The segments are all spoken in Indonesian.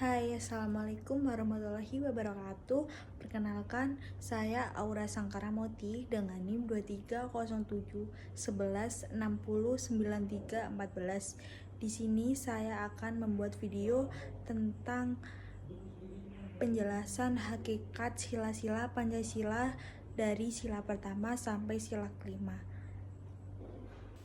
Hai, Assalamualaikum warahmatullahi wabarakatuh. Perkenalkan, saya Aura Sangkara Moti dengan NIM 230711609314. Di sini saya akan membuat video tentang penjelasan hakikat sila-sila Pancasila dari sila pertama sampai sila kelima.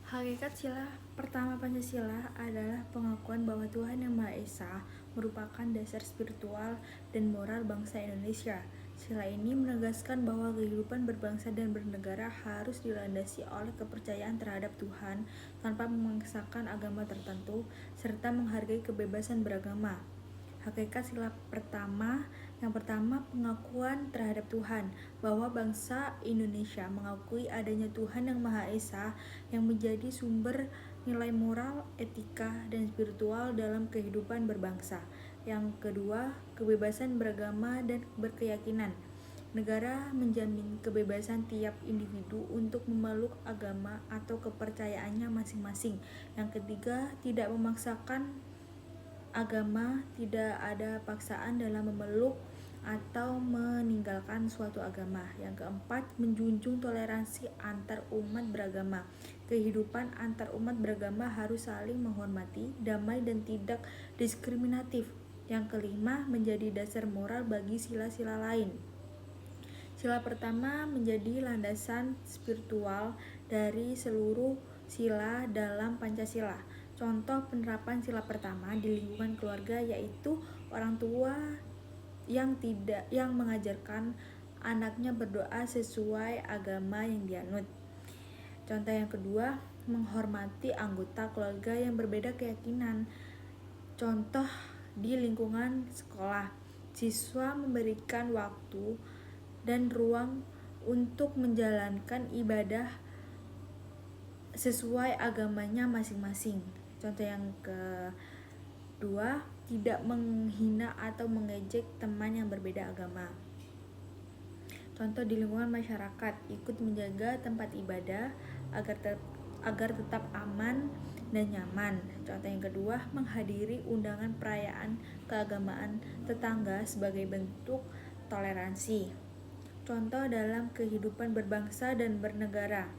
Hakikat sila pertama Pancasila adalah pengakuan bahwa Tuhan Yang Maha Esa merupakan dasar spiritual dan moral bangsa Indonesia. Sila ini menegaskan bahwa kehidupan berbangsa dan bernegara harus dilandasi oleh kepercayaan terhadap Tuhan tanpa memaksakan agama tertentu, serta menghargai kebebasan beragama. Hakikat sila pertama, yang pertama pengakuan terhadap Tuhan, bahwa bangsa Indonesia mengakui adanya Tuhan Yang Maha Esa yang menjadi sumber nilai moral, etika, dan spiritual dalam kehidupan berbangsa. Yang kedua, kebebasan beragama dan berkeyakinan. Negara menjamin kebebasan tiap individu untuk memeluk agama atau kepercayaannya masing-masing. Yang ketiga, tidak memaksakan agama, tidak ada paksaan dalam memeluk atau meninggalkan suatu agama. Yang keempat, menjunjung toleransi antar umat beragama. Kehidupan antar umat beragama harus saling menghormati, damai, dan tidak diskriminatif. Yang kelima, menjadi dasar moral bagi sila-sila lain. Sila pertama menjadi landasan spiritual dari seluruh sila dalam Pancasila. Contoh penerapan sila pertama di lingkungan keluarga yaitu orang tua yang mengajarkan anaknya berdoa sesuai agama yang dianut. Contoh yang kedua, menghormati anggota keluarga yang berbeda keyakinan. Contoh di lingkungan sekolah, siswa memberikan waktu dan ruang untuk menjalankan ibadah sesuai agamanya masing-masing. Contoh yang kedua, tidak menghina atau mengejek teman yang berbeda agama. Contoh di lingkungan masyarakat, ikut menjaga tempat ibadah agar tetap aman dan nyaman. Contoh yang kedua, menghadiri undangan perayaan keagamaan tetangga sebagai bentuk toleransi. Contoh dalam kehidupan berbangsa dan bernegara.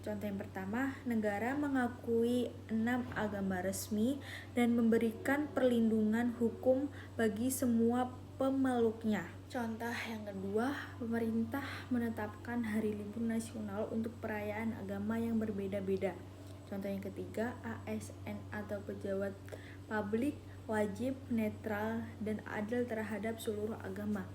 Contoh yang pertama, negara mengakui 6 agama resmi dan memberikan perlindungan hukum bagi semua pemeluknya. Contoh yang kedua, pemerintah menetapkan hari libur nasional untuk perayaan agama yang berbeda-beda. Contoh yang ketiga, ASN atau pejabat publik wajib netral dan adil terhadap seluruh agama.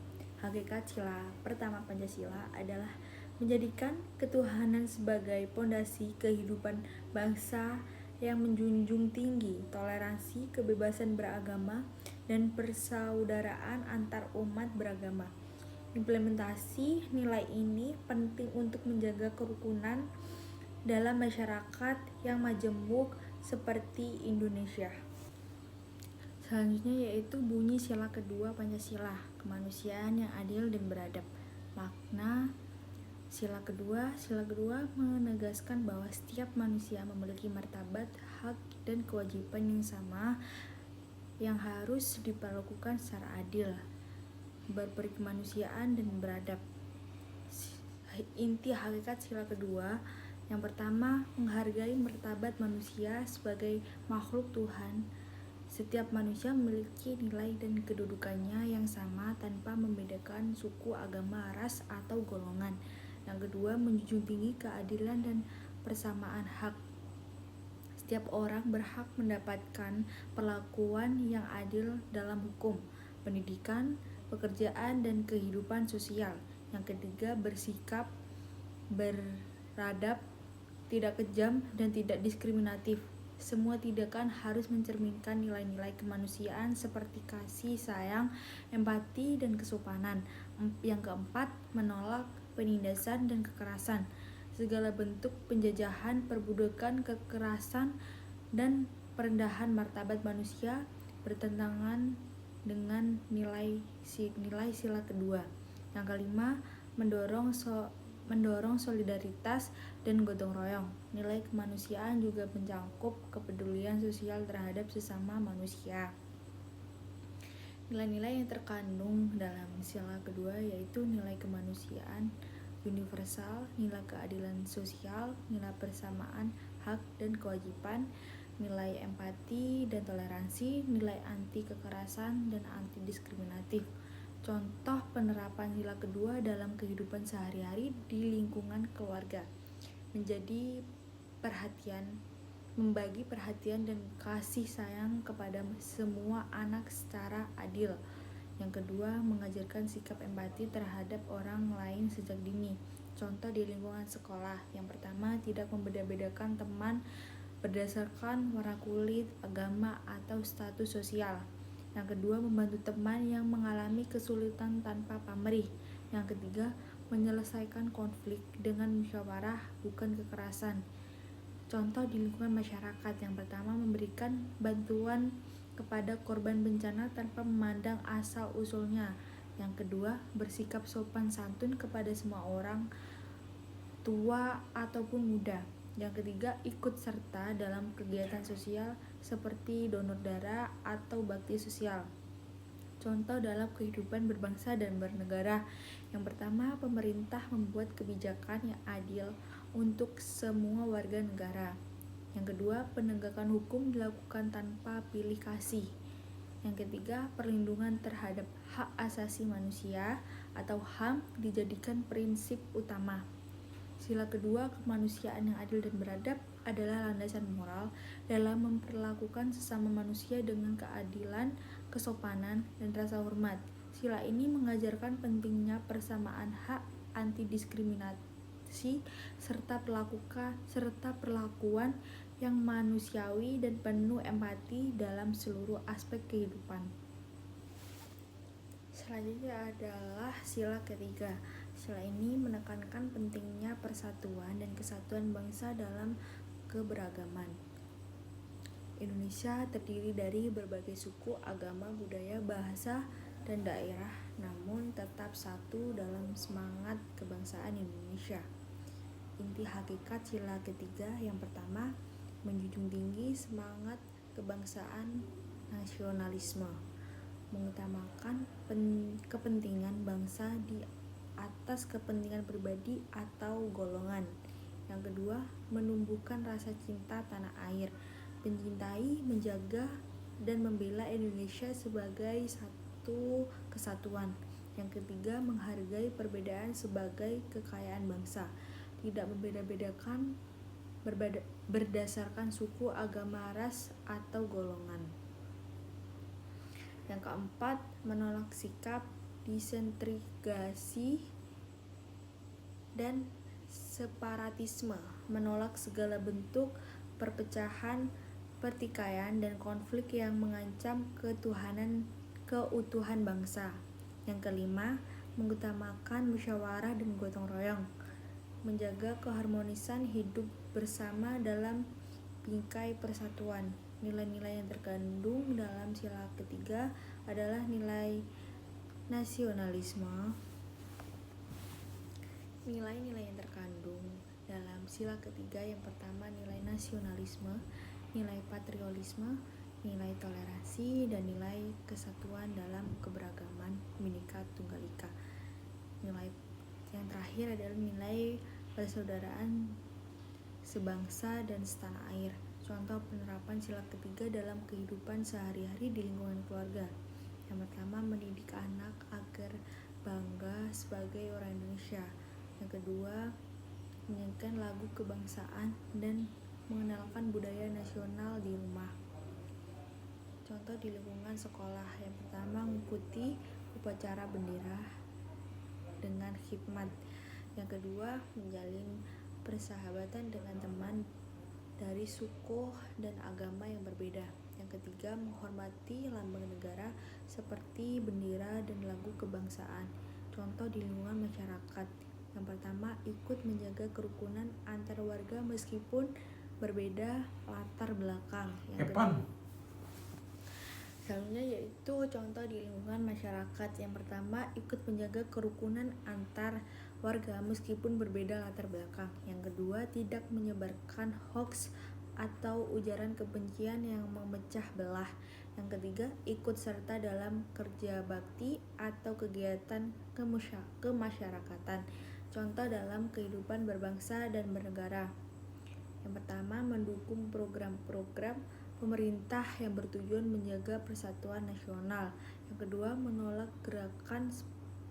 Hakikat sila pertama Pancasila adalah menjadikan ketuhanan sebagai pondasi kehidupan bangsa yang menjunjung tinggi toleransi, kebebasan beragama, dan persaudaraan antar umat beragama. Implementasi nilai ini penting untuk menjaga kerukunan dalam masyarakat yang majemuk seperti Indonesia. Selanjutnya yaitu bunyi sila kedua Pancasila, kemanusiaan yang adil dan beradab. Makna sila kedua menegaskan bahwa setiap manusia memiliki martabat, hak, dan kewajiban yang sama yang harus diperlakukan secara adil, berperikemanusiaan, dan beradab. Inti hakikat sila kedua, yang pertama, menghargai martabat manusia sebagai makhluk Tuhan. Setiap manusia memiliki nilai dan kedudukannya yang sama tanpa membedakan suku, agama, ras, atau golongan. Yang kedua, menjunjung tinggi keadilan dan persamaan hak. Setiap orang berhak mendapatkan perlakuan yang adil dalam hukum, pendidikan, pekerjaan, dan kehidupan sosial. Yang ketiga, bersikap beradab, tidak kejam, dan tidak diskriminatif. Semua tindakan harus mencerminkan nilai-nilai kemanusiaan seperti kasih, sayang, empati, dan kesopanan. Yang keempat, menolak penindasan dan kekerasan. Segala bentuk penjajahan, perbudakan, kekerasan, dan perendahan martabat manusia bertentangan dengan nilai sila kedua. Yang kelima, mendorong solidaritas dan gotong royong. Nilai kemanusiaan juga mencakup kepedulian sosial terhadap sesama manusia. Nilai-nilai yang terkandung dalam sila kedua yaitu nilai kemanusiaan universal, nilai keadilan sosial, nilai persamaan hak dan kewajiban, nilai empati dan toleransi, nilai anti kekerasan dan anti diskriminatif. Contoh penerapan sila kedua dalam kehidupan sehari-hari di lingkungan keluarga. Membagi perhatian dan kasih sayang kepada semua anak secara adil. Yang kedua, mengajarkan sikap empati terhadap orang lain sejak dini. Contoh di lingkungan sekolah. Yang pertama, tidak membeda-bedakan teman berdasarkan warna kulit, agama, atau status sosial. Yang kedua, membantu teman yang mengalami kesulitan tanpa pamrih. Yang ketiga, menyelesaikan konflik dengan musyawarah, bukan kekerasan. Contoh di lingkungan masyarakat. Yang pertama, memberikan bantuan kepada korban bencana tanpa memandang asal-usulnya. Yang kedua, bersikap sopan santun kepada semua orang, tua ataupun muda. Yang ketiga, ikut serta dalam kegiatan sosial seperti donor darah atau bakti sosial. Contoh dalam kehidupan berbangsa dan bernegara. Yang pertama, pemerintah membuat kebijakan yang adil untuk semua warga negara. Yang kedua, penegakan hukum dilakukan tanpa pilih kasih. Yang ketiga, perlindungan terhadap hak asasi manusia atau HAM dijadikan prinsip utama. Sila kedua, kemanusiaan yang adil dan beradab adalah landasan moral dalam memperlakukan sesama manusia dengan keadilan, kesopanan, dan rasa hormat. Sila ini mengajarkan pentingnya persamaan hak, anti diskriminasi, serta perlakuan yang manusiawi dan penuh empati dalam seluruh aspek kehidupan. Selanjutnya adalah sila ketiga. Sila ini menekankan pentingnya persatuan dan kesatuan bangsa dalam keberagaman. Indonesia terdiri dari berbagai suku, agama, budaya, bahasa, dan daerah, namun tetap satu dalam semangat kebangsaan Indonesia. Inti hakikat sila ketiga yang pertama, menjunjung tinggi semangat kebangsaan nasionalisme, mengutamakan kepentingan bangsa di atas kepentingan pribadi atau golongan. Yang kedua, menumbuhkan rasa cinta tanah air, mencintai, menjaga, dan membela Indonesia sebagai satu kesatuan. Yang ketiga, menghargai perbedaan sebagai kekayaan bangsa, tidak membeda-bedakan berdasarkan suku, agama, ras, atau golongan. Yang keempat, menolak sikap disentrigasi dan separatisme, menolak segala bentuk perpecahan, pertikaian, dan konflik yang mengancam keutuhan bangsa. Yang kelima, mengutamakan musyawarah dan gotong royong, menjaga keharmonisan hidup bersama dalam bingkai persatuan. Nilai-nilai yang terkandung dalam sila ketiga adalah nilai nasionalisme. Nilai-nilai yang terkandung dalam sila ketiga yang pertama, nilai nasionalisme, nilai patriotisme, nilai toleransi, dan nilai kesatuan dalam keberagaman Bhinneka Tunggal Ika. Nilai yang terakhir adalah nilai persaudaraan sebangsa dan setanah air. Contoh penerapan sila ketiga dalam kehidupan sehari-hari di lingkungan keluarga. Yang pertama, mendidik anak agar bangga sebagai orang Indonesia. Yang kedua, menyanyikan lagu kebangsaan dan mengenalkan budaya nasional di rumah. Contoh di lingkungan sekolah. Yang pertama, mengikuti upacara bendera dengan khidmat. Yang kedua, menjalin persahabatan dengan teman dari suku dan agama yang berbeda. Yang ketiga, menghormati lambang negara seperti bendera dan lagu kebangsaan. Contoh di lingkungan masyarakat. Yang pertama, ikut menjaga kerukunan antar warga meskipun berbeda latar belakang. Yang kedua, selanjutnya yaitu contoh di lingkungan masyarakat. Yang pertama, ikut menjaga kerukunan antar warga meskipun berbeda latar belakang. Yang kedua, tidak menyebarkan hoax atau ujaran kebencian yang memecah belah. Yang ketiga, ikut serta dalam kerja bakti atau kegiatan kemasyarakatan. Contoh dalam kehidupan berbangsa dan bernegara. Yang pertama, mendukung program-program pemerintah yang bertujuan menjaga persatuan nasional. Yang kedua, menolak gerakan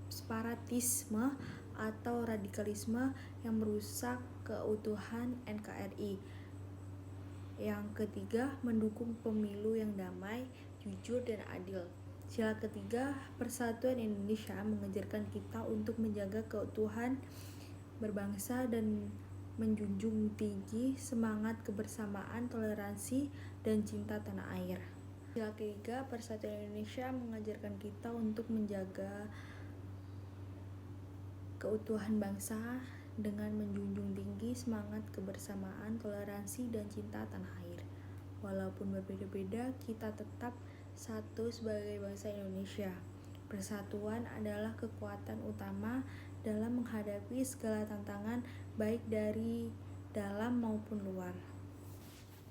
separatisme atau radikalisme yang merusak keutuhan NKRI. Yang ketiga, mendukung pemilu yang damai, jujur, dan adil. Sila ketiga, Persatuan Indonesia mengajarkan kita untuk menjaga keutuhan berbangsa dan menjunjung tinggi semangat kebersamaan, toleransi, dan cinta tanah air. Sila ketiga, Persatuan Indonesia mengajarkan kita untuk menjaga keutuhan bangsa dengan menjunjung tinggi semangat kebersamaan, toleransi, dan cinta tanah air. Walaupun berbeda-beda, kita tetap satu sebagai bangsa Indonesia. Persatuan adalah kekuatan utama dalam menghadapi segala tantangan, baik dari dalam maupun luar.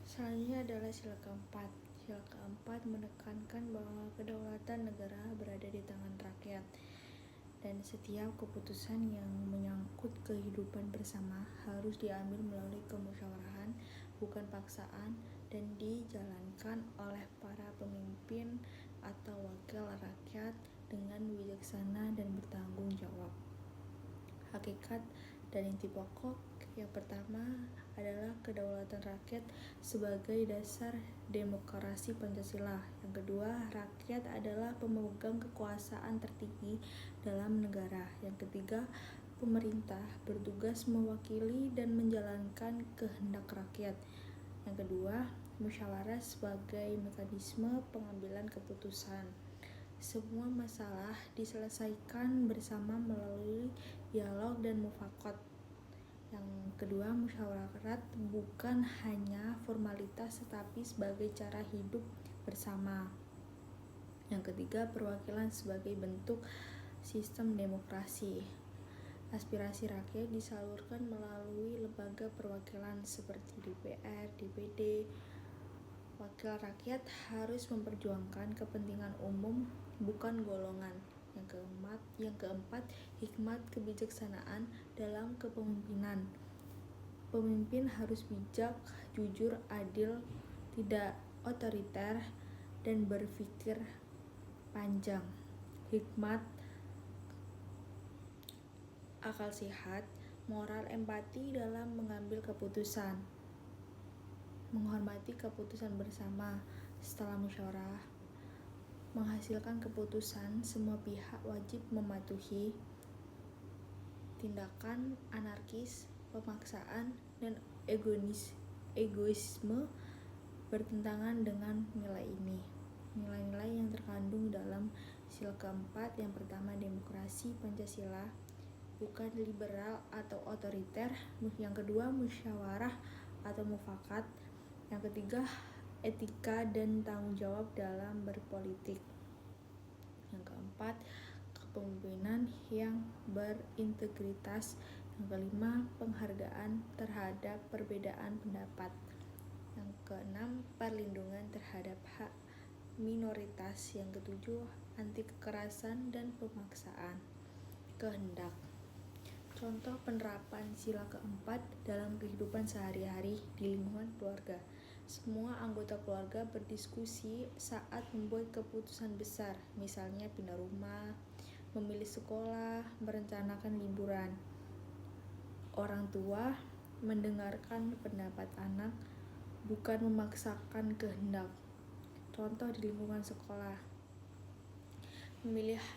Selanjutnya adalah sila keempat. Sila keempat menekankan bahwa kedaulatan negara berada di tangan rakyat, dan setiap keputusan yang menyangkut kehidupan bersama harus diambil melalui kemusyawarahan, bukan paksaan, dan dijalankan oleh para pemimpin atau wakil rakyat dengan bijaksana dan bertanggung jawab. Hakikat dan inti pokok yang pertama adalah kedaulatan rakyat sebagai dasar demokrasi Pancasila. Yang kedua, rakyat adalah pemegang kekuasaan tertinggi dalam negara. Yang ketiga, pemerintah bertugas mewakili dan menjalankan kehendak rakyat. Yang kedua, musyawarah sebagai mekanisme pengambilan keputusan. Semua masalah diselesaikan bersama melalui dialog dan mufakat. Yang kedua, musyawarah bukan hanya formalitas tetapi sebagai cara hidup bersama. Yang ketiga, perwakilan sebagai bentuk sistem demokrasi. Aspirasi rakyat disalurkan melalui lembaga perwakilan seperti DPR, DPD. Wakil rakyat harus memperjuangkan kepentingan umum, bukan golongan. Yang keempat, hikmat kebijaksanaan dalam kepemimpinan. Pemimpin harus bijak, jujur, adil, tidak otoriter, dan berpikir panjang. Hikmat, akal sehat, moral, empati dalam mengambil keputusan. Menghormati keputusan bersama. Setelah musyawarah menghasilkan keputusan, semua pihak wajib mematuhi. Tindakan anarkis, pemaksaan, dan egoisme bertentangan dengan nilai ini. Nilai-nilai yang terkandung dalam sila keempat, yang pertama demokrasi Pancasila, bukan liberal atau otoriter. Yang kedua, musyawarah atau mufakat. Yang ketiga, etika dan tanggung jawab dalam berpolitik. Yang keempat, kepemimpinan yang berintegritas. Yang kelima, penghargaan terhadap perbedaan pendapat. Yang keenam, perlindungan terhadap hak minoritas. Yang ketujuh, anti kekerasan dan pemaksaan kehendak. Contoh penerapan sila keempat dalam kehidupan sehari-hari di lingkungan keluarga. Semua anggota keluarga berdiskusi saat membuat keputusan besar, misalnya pindah rumah, memilih sekolah, merencanakan liburan. Orang tua mendengarkan pendapat anak, bukan memaksakan kehendak. Contoh di lingkungan sekolah.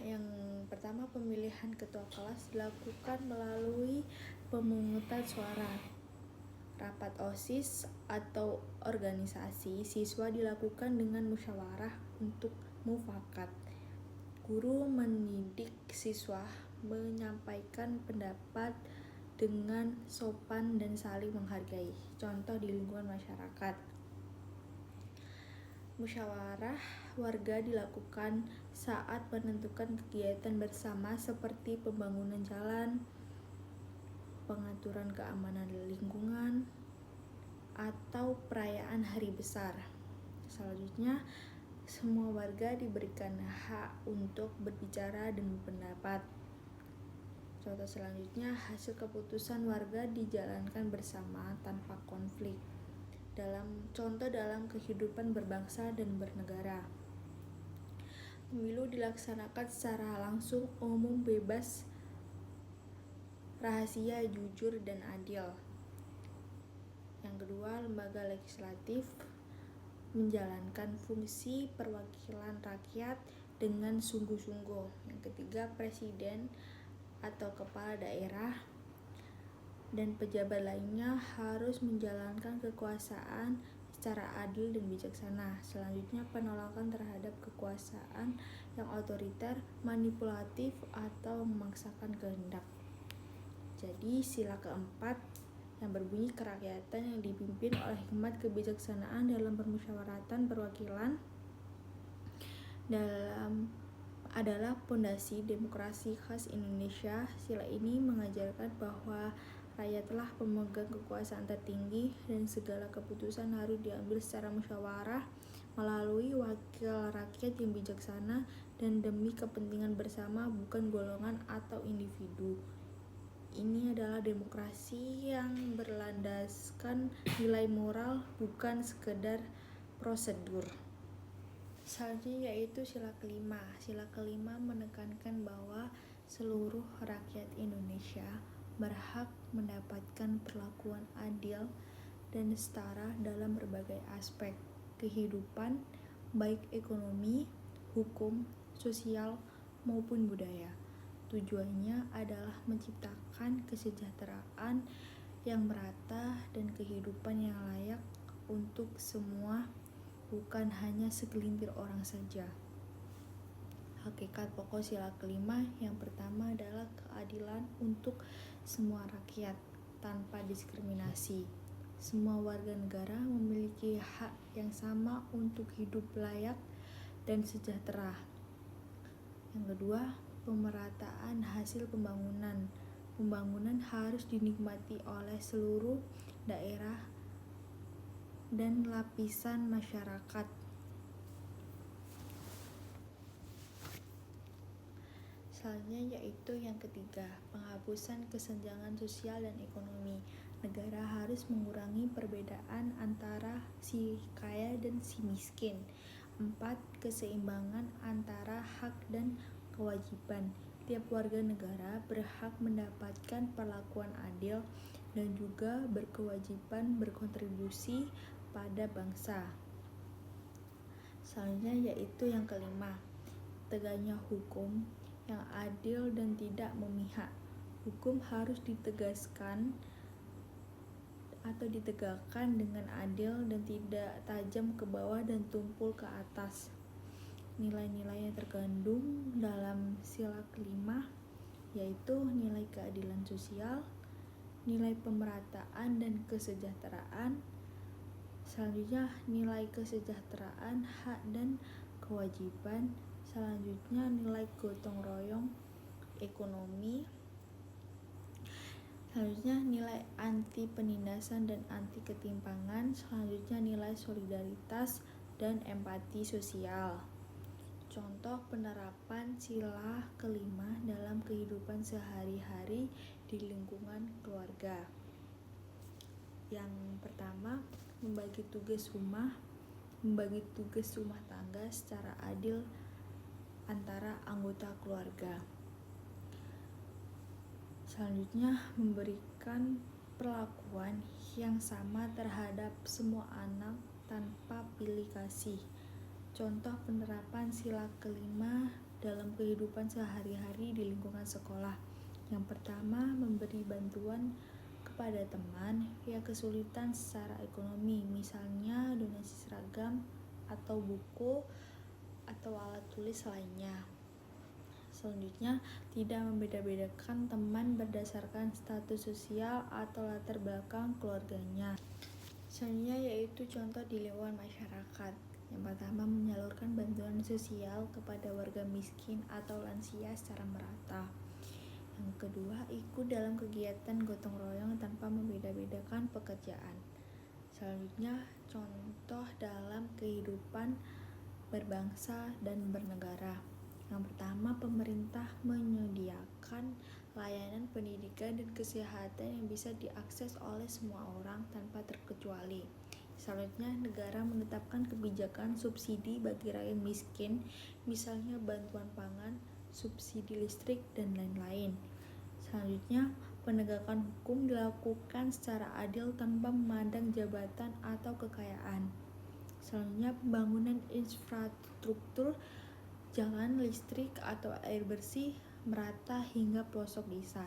Yang pertama, pemilihan ketua kelas dilakukan melalui pemungutan suara. Rapat OSIS atau organisasi siswa dilakukan dengan musyawarah untuk mufakat. Guru mendidik siswa menyampaikan pendapat dengan sopan dan saling menghargai. Contoh di lingkungan masyarakat. Musyawarah warga dilakukan saat menentukan kegiatan bersama seperti pembangunan jalan, pengaturan keamanan lingkungan, atau perayaan hari besar. Selanjutnya, semua warga diberikan hak untuk berbicara dan berpendapat. Contoh selanjutnya, hasil keputusan warga dijalankan bersama tanpa konflik. Dalam kehidupan berbangsa dan bernegara. Pemilu dilaksanakan secara langsung, umum, bebas, rahasia, jujur, dan adil. Yang kedua, lembaga legislatif menjalankan fungsi perwakilan rakyat dengan sungguh-sungguh. Yang ketiga, presiden atau kepala daerah dan pejabat lainnya harus menjalankan kekuasaan secara adil dan bijaksana. Selanjutnya, penolakan terhadap kekuasaan yang otoriter, manipulatif, atau memaksakan kehendak. Jadi, sila keempat yang berbunyi kerakyatan yang dipimpin oleh hikmat kebijaksanaan dalam permusyawaratan perwakilan adalah pondasi demokrasi khas Indonesia. Sila ini mengajarkan bahwa rakyatlah pemegang kekuasaan tertinggi dan segala keputusan harus diambil secara musyawarah melalui wakil rakyat yang bijaksana dan demi kepentingan bersama, bukan golongan atau individu. Ini adalah demokrasi yang berlandaskan nilai moral, bukan sekedar prosedur. Selanjutnya yaitu sila kelima. Sila kelima menekankan bahwa seluruh rakyat Indonesia berhak mendapatkan perlakuan adil dan setara dalam berbagai aspek kehidupan, baik ekonomi, hukum, sosial, maupun budaya. Tujuannya adalah menciptakan kesejahteraan yang merata dan kehidupan yang layak untuk semua, bukan hanya segelintir orang saja. Hakikat pokok sila kelima yang pertama adalah keadilan untuk semua rakyat tanpa diskriminasi. Semua warga negara memiliki hak yang sama untuk hidup layak dan sejahtera. Yang kedua, pemerataan hasil pembangunan. Pembangunan harus dinikmati oleh seluruh daerah dan lapisan masyarakat. Selanjutnya yaitu yang ketiga, penghapusan kesenjangan sosial dan ekonomi. Negara harus mengurangi perbedaan antara si kaya dan si miskin. 4. Keseimbangan antara hak dan kewajiban. Tiap warga negara berhak mendapatkan perlakuan adil dan juga berkewajiban berkontribusi pada bangsa. Selanjutnya yaitu yang kelima, tegaknya hukum yang adil dan tidak memihak. Hukum harus ditegakkan dengan adil dan tidak tajam ke bawah dan tumpul ke atas. Nilai-nilai yang terkandung dalam sila kelima yaitu nilai keadilan sosial, nilai pemerataan dan kesejahteraan. Selanjutnya nilai kesejahteraan, hak dan kewajiban. Selanjutnya nilai gotong royong ekonomi. Selanjutnya nilai anti penindasan dan anti ketimpangan. Selanjutnya nilai solidaritas dan empati sosial. Contoh penerapan sila kelima dalam kehidupan sehari-hari di lingkungan keluarga. Yang pertama, membagi tugas rumah tangga secara adil antara anggota keluarga. Selanjutnya, memberikan perlakuan yang sama terhadap semua anak tanpa pilih kasih. Contoh penerapan sila kelima dalam kehidupan sehari-hari di lingkungan sekolah. Yang pertama, memberi bantuan kepada teman yang kesulitan secara ekonomi, misalnya donasi seragam atau buku atau alat tulis lainnya. Selanjutnya, tidak membeda-bedakan teman berdasarkan status sosial atau latar belakang keluarganya. Selanjutnya yaitu contoh di lingkungan masyarakat. Yang pertama, menyalurkan bantuan sosial kepada warga miskin atau lansia secara merata. Yang kedua, ikut dalam kegiatan gotong royong tanpa membeda-bedakan pekerjaan. Selanjutnya, contoh dalam kehidupan berbangsa dan bernegara. Yang pertama, pemerintah menyediakan layanan pendidikan dan kesehatan yang bisa diakses oleh semua orang tanpa terkecuali. Selanjutnya, negara menetapkan kebijakan subsidi bagi rakyat miskin, misalnya bantuan pangan, subsidi listrik, dan lain-lain. Selanjutnya, penegakan hukum dilakukan secara adil tanpa memandang jabatan atau kekayaan. Selanjutnya, pembangunan infrastruktur jalan, listrik, atau air bersih merata hingga pelosok desa.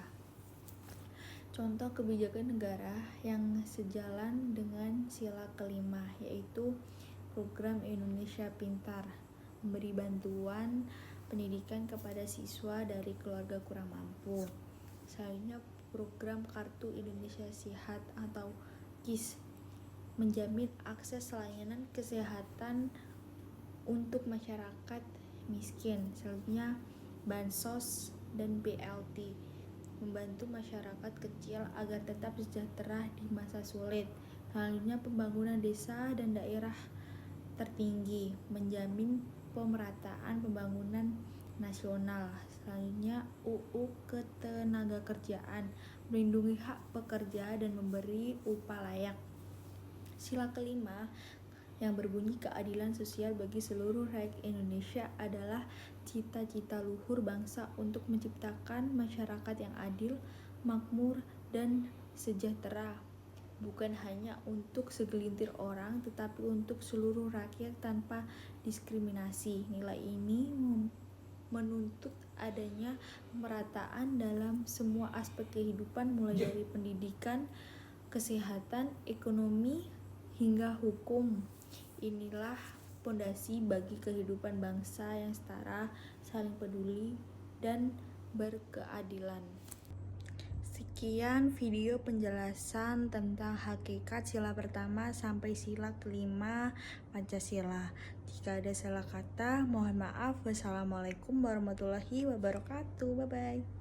Contoh kebijakan negara yang sejalan dengan sila kelima, yaitu program Indonesia Pintar, memberi bantuan pendidikan kepada siswa dari keluarga kurang mampu. Selanjutnya, program Kartu Indonesia Sehat atau KIS, menjamin akses layanan kesehatan untuk masyarakat miskin. Selanjutnya, bansos dan BLT, membantu masyarakat kecil agar tetap sejahtera di masa sulit. Selanjutnya, pembangunan desa dan daerah tertinggi, menjamin pemerataan pembangunan nasional. Selanjutnya, UU Ketenagakerjaan, melindungi hak pekerja dan memberi upah layak. Sila kelima yang berbunyi keadilan sosial bagi seluruh rakyat Indonesia adalah cita-cita luhur bangsa untuk menciptakan masyarakat yang adil, makmur, dan sejahtera, bukan hanya untuk segelintir orang tetapi untuk seluruh rakyat tanpa diskriminasi. Nilai ini menuntut adanya pemerataan dalam semua aspek kehidupan, mulai dari pendidikan, kesehatan, ekonomi, hingga hukum. Inilah pondasi bagi kehidupan bangsa yang setara, saling peduli, dan berkeadilan. Sekian video penjelasan tentang hakikat sila pertama sampai sila kelima Pancasila. Jika ada salah kata, mohon maaf. Wassalamualaikum warahmatullahi wabarakatuh. Bye-bye.